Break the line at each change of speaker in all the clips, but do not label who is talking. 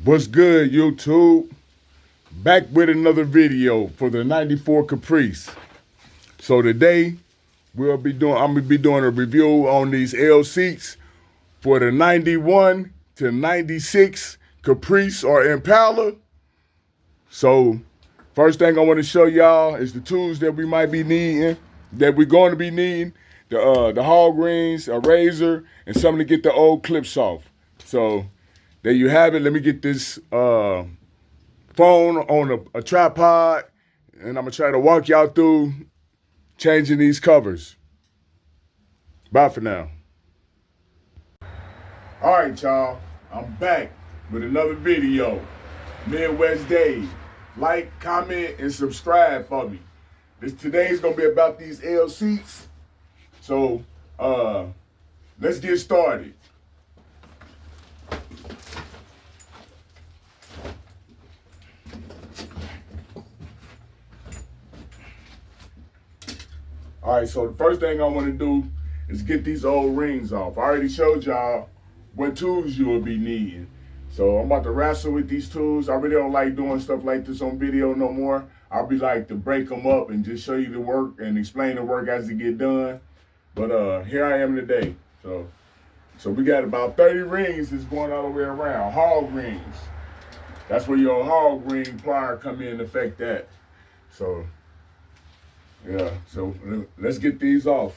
What's good, YouTube? Back with another video for the 94 Caprice. So today I'm gonna be doing a review on these L seats for the 91 to 96 Caprice or Impala. So first thing I want to show y'all is the tools that we might be needing, that we're going to be needing. The hog rings, a razor, and something to get the old clips off. So there you have it. Let me get this phone on a tripod, and I'm gonna try to walk y'all through changing these covers. Bye for now. All right, y'all. I'm back with another video. Midwest Dave. Like, comment, and subscribe for me. Today's gonna be about these L seats. So let's get started. All right, so the first thing I want to do is get these old rings off. I already showed y'all what tools you will be needing. So I'm about to wrestle with these tools. I really don't like doing stuff like this on video no more. I'll be like to break them up and just show you the work and explain the work as it get done. But here I am today. So we got about 30 rings that's going all the way around. Hog rings. That's where your hog ring plier come in and affect that. So yeah, so let's get these off.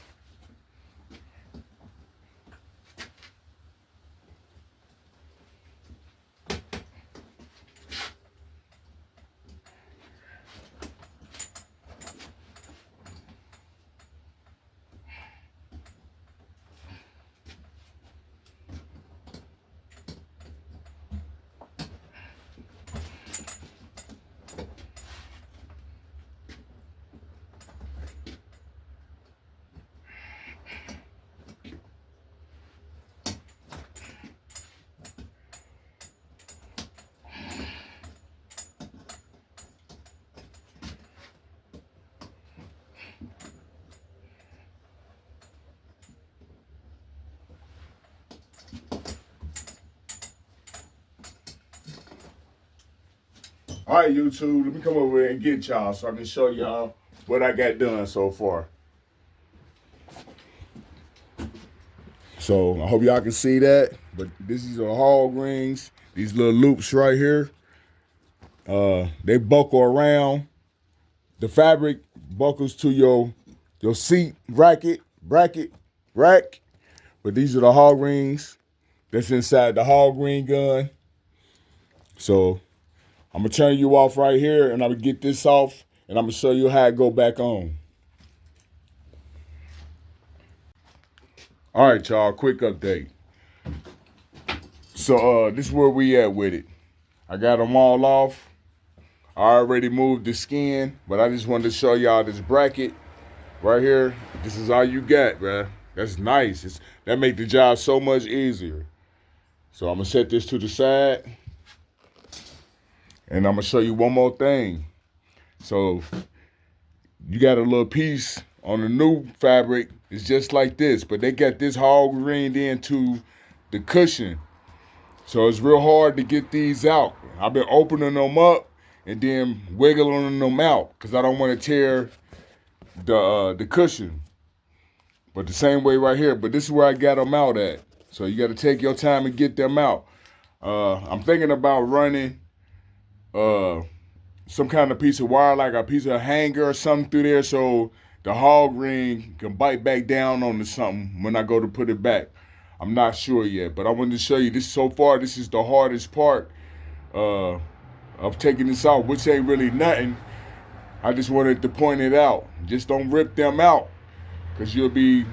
All right, YouTube, let me come over here and get y'all so I can show y'all what I got done so far. So I hope y'all can see that, but these are hog rings, these little loops right here. They buckle around. The fabric buckles to your seat rack. But these are the hog rings that's inside the hog ring gun. So I'm gonna turn you off right here and I'm gonna get this off and I'm gonna show you how it go back on. All right, y'all, quick update. So this is where we at with it. I got them all off. I already moved the skin, but I just wanted to show y'all this bracket right here. This is all you got, bruh. That's nice. That make the job so much easier. So I'm gonna set this to the side. And I'm gonna show you one more thing. So you got a little piece on the new fabric. It's just like this, but they got this hog ringed into the cushion. So it's real hard to get these out. I've been opening them up and then wiggling them out because I don't want to tear the cushion. But the same way right here, but this is where I got them out at. So you got to take your time and get them out. I'm thinking about running some kind of piece of wire, like a piece of hanger or something through there so the hog ring can bite back down onto something when I go to put it back. I'm not sure yet, but I wanted to show you this. So far, this is the hardest part of taking this out, which ain't really nothing. I just wanted to point it out. Just don't rip them out because you'll be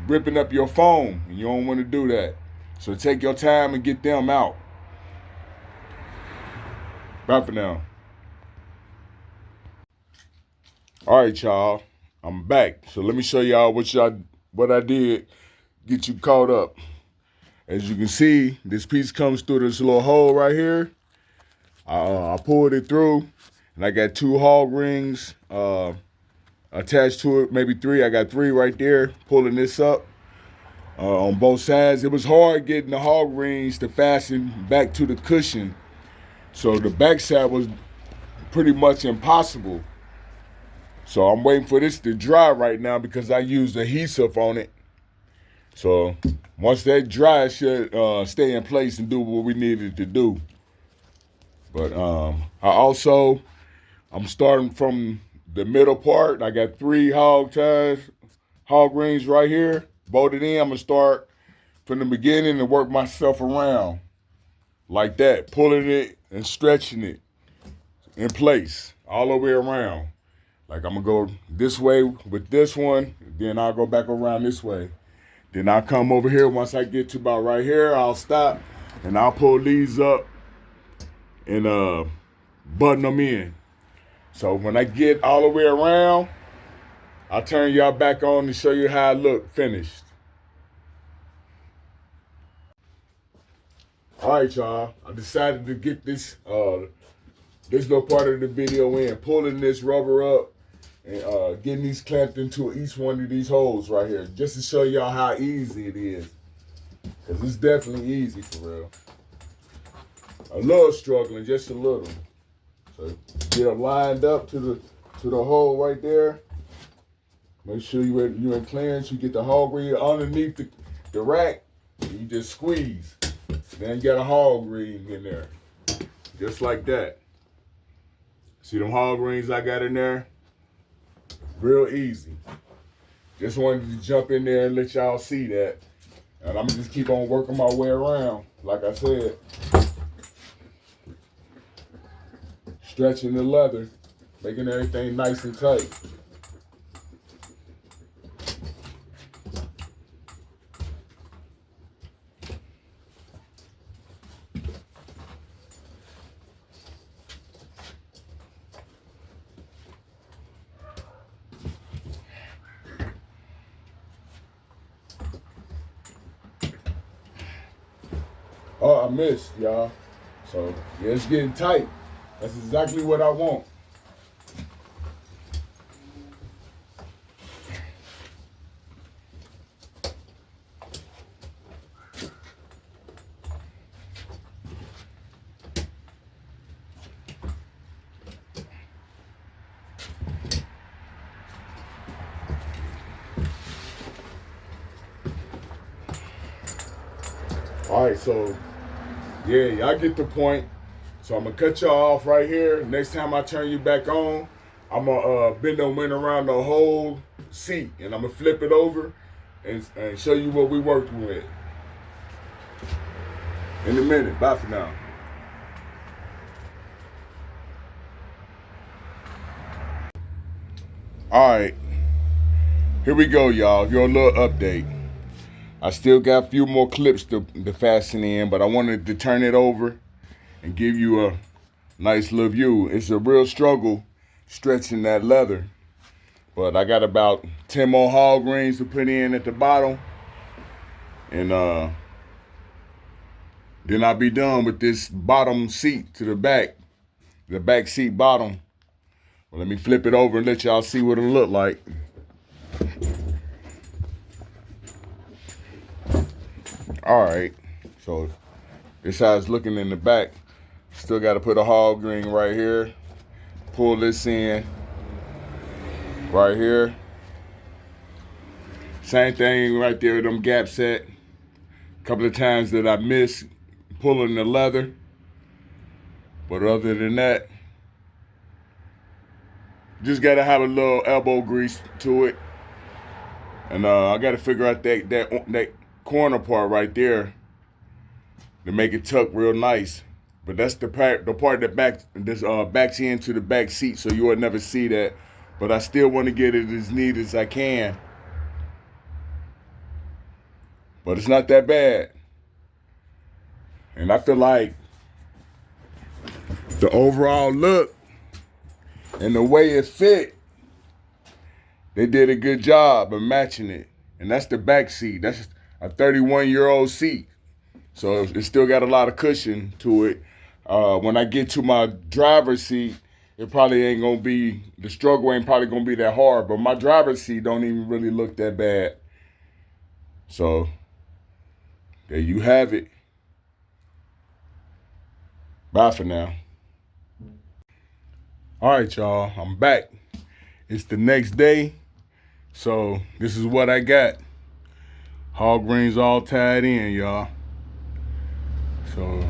ripping up your phone and you don't want to do that. So take your time and get them out. Bye for now. All right, y'all. I'm back. So let me show y'all what I did get you caught up. As you can see, this piece comes through this little hole right here. I pulled it through, and I got 2 hog rings attached to it, maybe 3. I got 3 right there, pulling this up on both sides. It was hard getting the hog rings to fasten back to the cushion So the backside was pretty much impossible. So I'm waiting for this to dry right now because I used adhesive on it. So once that dry, it should stay in place and do what we needed to do. But I'm starting from the middle part. I got 3 hog rings right here, bolted in. I'm gonna start from the beginning and work myself around like that, pulling it and stretching it in place all the way around. Like I'm gonna go this way with this one, then I'll go back around this way. Then I'll come over here. Once I get to about right here, I'll stop and I'll pull these up and button them in. So when I get all the way around, I'll turn y'all back on to show you how I look finished. All right, y'all. I decided to get this little part of the video in, pulling this rubber up and getting these clamped into each one of these holes right here, just to show y'all how easy it is. Cause it's definitely easy for real. A little struggling, just a little. So get them lined up to the hole right there. Make sure you're in clearance. You get the hog ring underneath the rack, and you just squeeze. Then you got a hog ring in there, just like that. See them hog rings I got in there? Real easy. Just wanted to jump in there and let y'all see that. And I'm gonna just keep on working my way around, like I said. Stretching the leather, making everything nice and tight. Oh, I missed, y'all. So, yeah, it's getting tight. That's exactly what I want. All right, so, yeah, y'all get the point. So I'm gonna cut y'all off right here. Next time I turn you back on, I'm gonna bend the wind around the whole seat and I'm gonna flip it over and show you what we working with. In a minute. Bye for now. All right, here we go, y'all. Your little update. I still got a few more clips to fasten in, but I wanted to turn it over and give you a nice little view. It's a real struggle stretching that leather, but I got about 10 more hog rings to put in at the bottom, and then I'll be done with this bottom seat to the back seat bottom. Well, let me flip it over and let y'all see what it look like. All right, so this how it's looking in the back. Still got to put a hog ring right here. Pull this in right here. Same thing right there, them gaps set. Couple of times that I missed pulling the leather. But other than that, just got to have a little elbow grease to it. And I got to figure out that corner part right there to make it tuck real nice. But that's the part that backs into the back seat, so you will never see that. But I still want to get it as neat as I can. But it's not that bad. And I feel like the overall look and the way it fit, they did a good job of matching it. And that's the back seat. That's a 31-year-old seat. So it still got a lot of cushion to it. When I get to my driver's seat, it probably ain't gonna be, the struggle ain't probably gonna be that hard, but my driver's seat don't even really look that bad. So there you have it. Bye for now. All right, y'all, I'm back. It's the next day, so this is what I got. Hog rings all tied in, y'all. So,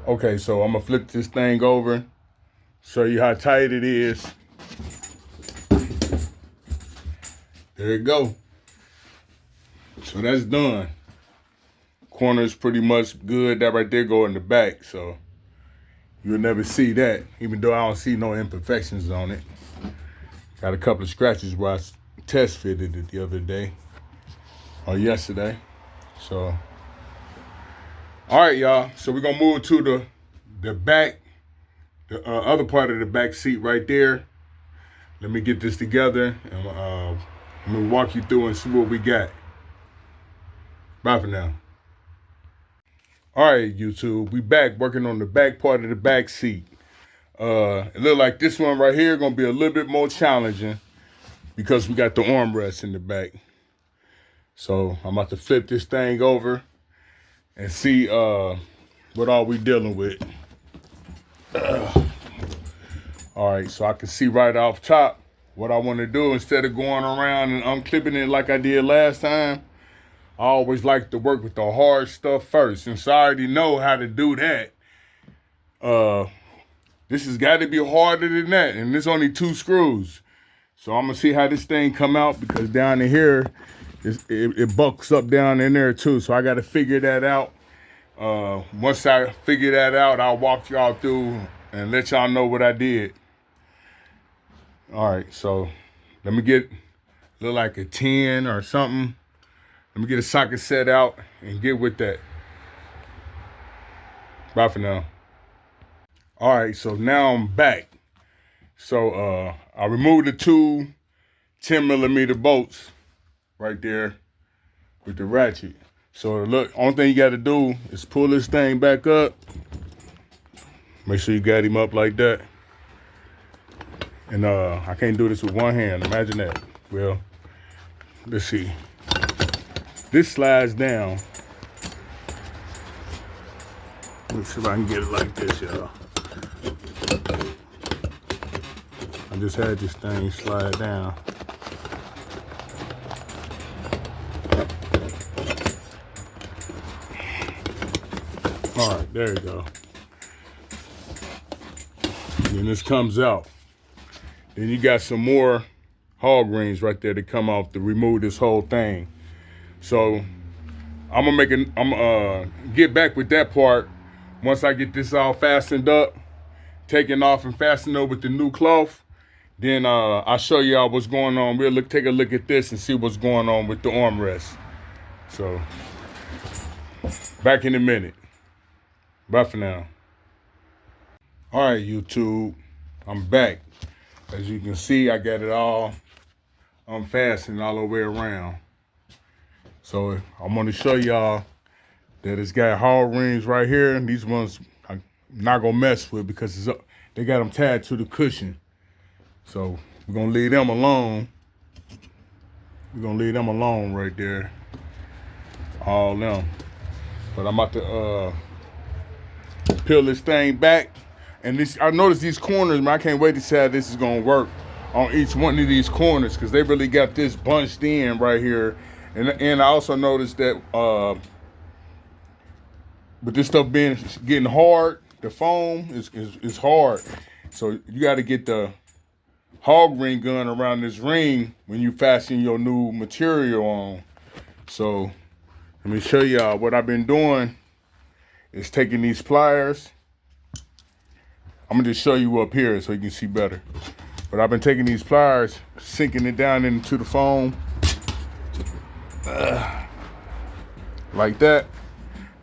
okay, so I'm gonna flip this thing over, show you how tight it is. There you go. So that's done. Corner is pretty much good. That right there go in the back, so you'll never see that, even though I don't see no imperfections on it. Got a couple of scratches where I test fitted it the other day, or yesterday. So, all right, y'all. So we're gonna move to the back, the other part of the back seat right there. Let me get this together, and I'm gonna walk you through and see what we got. Bye for now. All right, YouTube, we back working on the back part of the back seat. It look like this one right here gonna be a little bit more challenging because we got the armrest in the back. So I'm about to flip this thing over and see what all we dealing with. All right, so I can see right off top what I want to do. Instead of going around and unclipping it like I did last time, I always like to work with the hard stuff first. Since I already know how to do that, this has got to be harder than that. And there's only 2 screws. So I'm going to see how this thing come out, because down in here, it bucks up down in there too. So I got to figure that out. Once I figure that out, I'll walk y'all through and let y'all know what I did. All right, so let me look like a 10 or something. Let me get a socket set out and get with that. Bye for now. All right, so now I'm back. So I removed the 2 10mm bolts right there with the ratchet. So look, only thing you got to do is pull this thing back up. Make sure you got him up like that. And I can't do this with one hand. Imagine that. Well, let's see. This slides down. Let's see if I can get it like this, y'all. I just had this thing slide down. All right, there you go. And this comes out. Then you got some more hog rings right there to come off to remove this whole thing. So I'm gonna get back with that part once I get this all fastened up, taken off and fastened up with the new cloth. Then I'll show y'all what's going on. We'll take a look at this and see what's going on with the armrest. So back in a minute. Bye for now. All right, YouTube, I'm back. As you can see, I got it all unfastened all the way around. So I'm gonna show y'all that it's got hog rings right here, and these ones I'm not gonna mess with because they got them tied to the cushion. So we're gonna leave them alone. We're gonna leave them alone right there, all them. But I'm about to peel this thing back. And I noticed these corners, man, I can't wait to see how this is gonna work on each one of these corners, because they really got this bunched in right here. And I also noticed that with this stuff getting hard, the foam is hard. So you gotta get the hog ring gun around this ring when you fasten your new material on. So let me show y'all what I've been doing is taking these pliers. I'm gonna just show you up here so you can see better. But I've been taking these pliers, sinking it down into the foam, like that.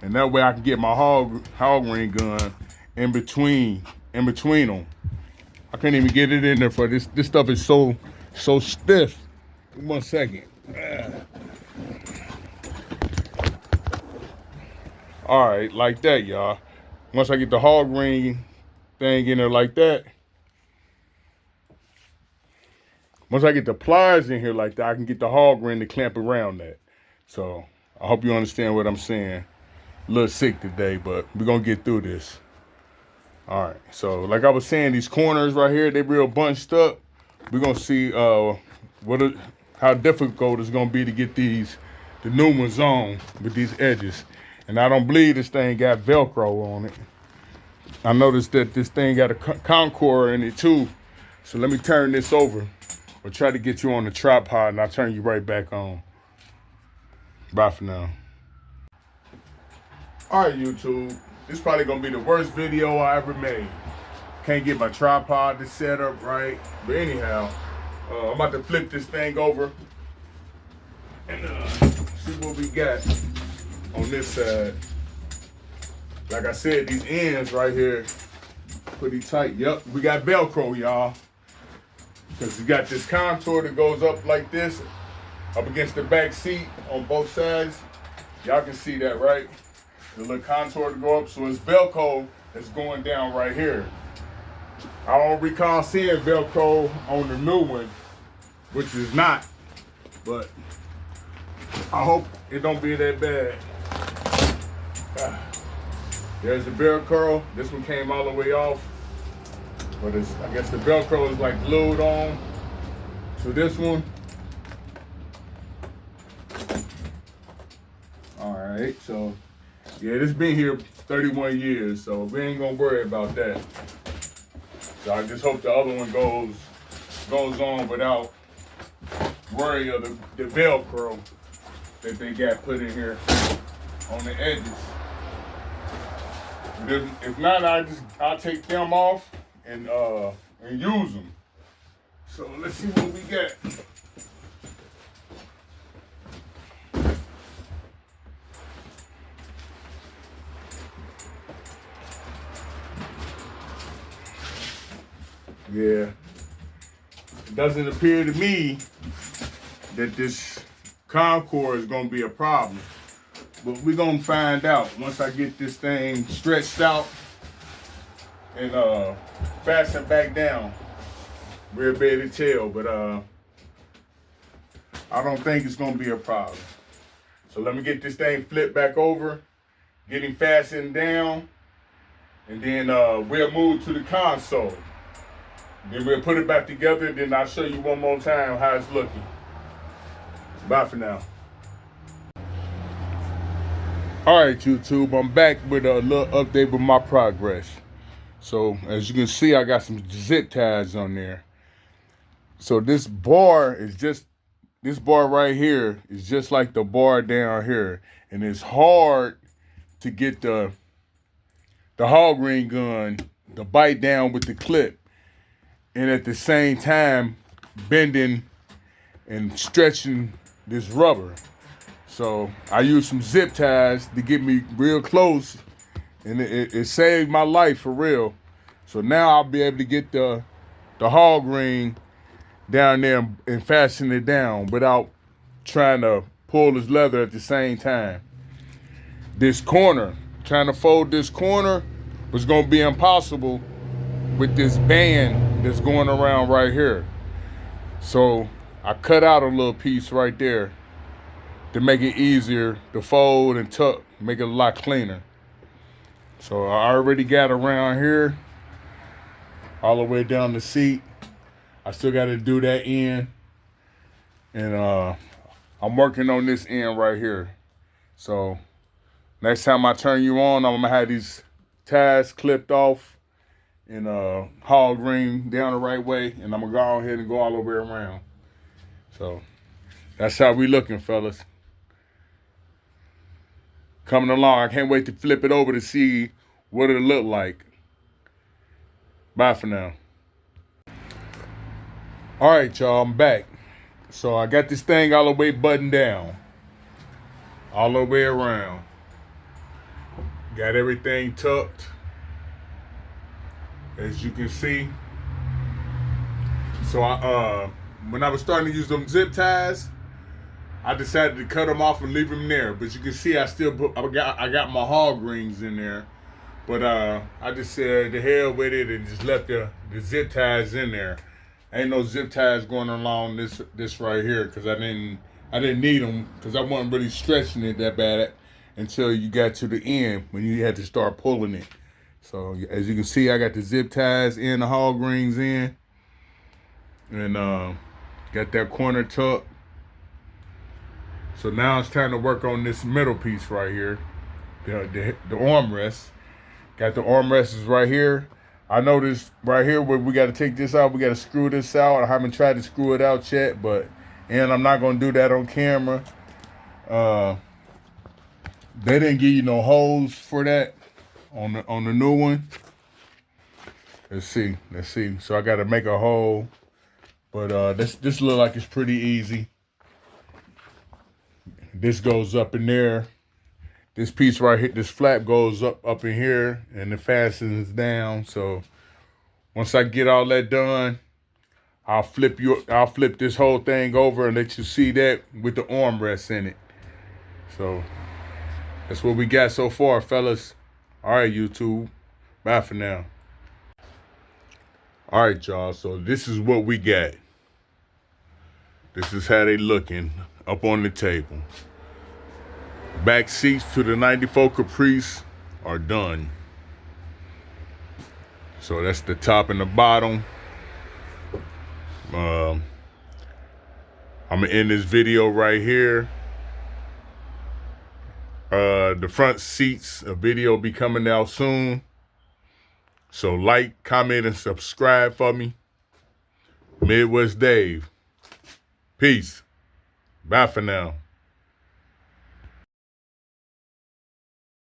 And that way I can get my hog ring gun in between them. I can't even get it in there for this. This stuff is so stiff. 1 second. All right, like that, y'all. Once I get the hog ring thing in there like that, once I get the pliers in here like that, I can get the hog ring to clamp around that. So I hope you understand what I'm saying. a little sick today, but we're gonna get through this. All right, so like I was saying, these corners right here, they real bunched up. We're gonna see how difficult it's gonna be to get the new ones on with these edges. And I don't believe this thing got Velcro on it. I noticed that this thing got a Concord in it too. So let me turn this over or try to get you on the tripod and I'll turn you right back on. Bye for now. All right, YouTube. This is probably gonna be the worst video I ever made. Can't get my tripod to set up right. But anyhow, I'm about to flip this thing over and see what we got on this side. Like I said, these ends right here, pretty tight. Yep, we got Velcro, y'all. Because you got this contour that goes up like this, up against the back seat on both sides. Y'all can see that, right? The little contour to go up, so it's Velcro that's going down right here. I don't recall seeing Velcro on the new one, which is not, but I hope it don't be that bad. There's the Velcro. This one came all the way off, but I guess the Velcro is like glued on to this one. All right, so yeah, this been here 31 years, so we ain't gonna worry about that. So I just hope the other one goes on without worry of the Velcro that they got put in here on the edges. But if not, I'll take them off and use them. So let's see what we got. Yeah, it doesn't appear to me that this Concord is gonna be a problem, but we're gonna find out once I get this thing stretched out and fastened back down. We'll be able to tell, but I don't think it's gonna be a problem. So let me get this thing flipped back over, get him fastened down, and then we'll move to the console. Then we'll put it back together, then I'll show you one more time how it's looking. Bye for now. All right, YouTube, I'm back with a little update with my progress. So as you can see, I got some zip ties on there. So this bar right here is just like the bar down here. And it's hard to get the hog ring gun to bite down with the clip. And at the same time, bending and stretching this rubber. So I used some zip ties to get me real close, and it saved my life for real. So now I'll be able to get the hog ring down there and fasten it down without trying to pull this leather at the same time. This corner, trying to fold this corner was gonna be impossible with this band that's going around right here. So I cut out a little piece right there to make it easier to fold and tuck, make it a lot cleaner. So I already got around here, all the way down the seat. I still got to do that end. And I'm working on this end right here. So next time I turn you on, I'm gonna have these ties clipped off and hog ring down the right way, and I'm gonna go ahead and go all the way around. So that's how we looking, fellas. Coming along. I can't wait to flip it over to see what it'll look like. Bye for now. All right, y'all, I'm back. So I got this thing all the way buttoned down, all the way around. Got everything tucked, as you can see. So when I was starting to use them zip ties, I decided to cut them off and leave them there. But you can see I got my hog rings in there. But I just said the hell with it and just left the zip ties in there. Ain't no zip ties going along this right here because I didn't need them because I wasn't really stretching it that bad. until you got to the end when you had to start pulling it. So as you can see, I got the zip ties in, the hog rings in, and got that corner tuck. So now it's time to work on this middle piece right here, the armrest. Got the armrests right here. I noticed right here where we got to take this out. We got to screw this out. I haven't tried to screw it out yet, and I'm not gonna do that on camera. They didn't give you no holes for that on the new one. Let's see. So I got to make a hole, but this look like it's pretty easy. This goes up in there. This piece right here, this flap goes up in here, and it fastens down. So once I get all that done, I'll flip this whole thing over and let you see that with the armrests in it. So that's what we got so far, fellas. All right, YouTube. Bye for now. All right, y'all. So this is what we got. This is how they looking up on the table. Back seats to the 94 Caprice are done. So that's the top and the bottom. I'm gonna end this video right here. The front seats, a video will be coming out soon. So like, comment, and subscribe for me. Midwest Dave. Peace. Bye for now.